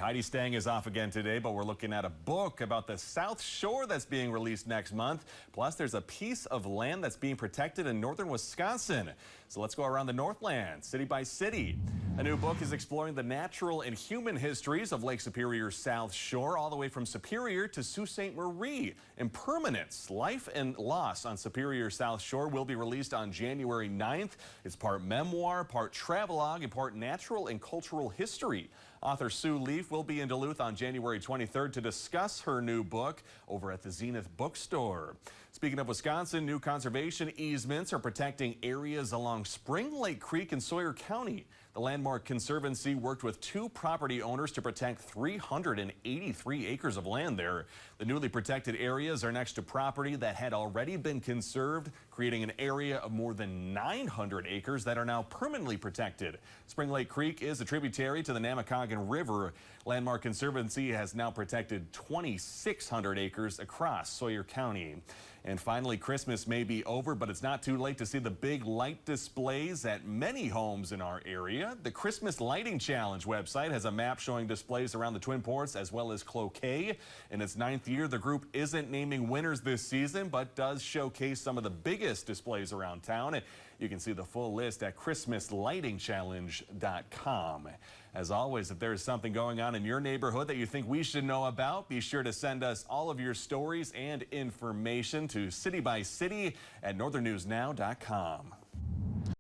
Heidi Stang is off again today, but we're looking at a book about the South Shore that's being released next month. Plus, there's a piece of land that's being protected in northern Wisconsin. So let's go around the Northland, city by city. A new book is exploring the natural and human histories of Lake Superior's South Shore, all the way from Superior to Sault Ste. Marie. Impermanence, Life and Loss on Superior's South Shore will be released on January 9th. It's part memoir, part travelogue, and part natural and cultural history. Author Sue Leaf will be in Duluth on January 23rd to discuss her new book over at the Zenith Bookstore. Speaking of Wisconsin, new conservation easements are protecting areas along Spring Lake Creek in Sawyer County. The Landmark Conservancy worked with 2 property owners to protect 383 acres of land there. The newly protected areas are next to property that had already been conserved, creating an area of more than 900 acres that are now permanently protected. Spring Lake Creek is a tributary to the Namakagon River. Landmark Conservancy has now protected 2,600 acres across Sawyer County. And finally, Christmas may be over, but it's not too late to see the big light displays at many homes in our area. The Christmas Lighting Challenge website has a map showing displays around the Twin Ports as well as Cloquet. In its 9th year, the group isn't naming winners this season, but does showcase some of the biggest displays around town. And you can see the full list at christmaslightingchallenge.com. As always, if there is something going on in your neighborhood that you think we should know about, be sure to send us all of your stories and information to citybyscity@northernnewsnow.com.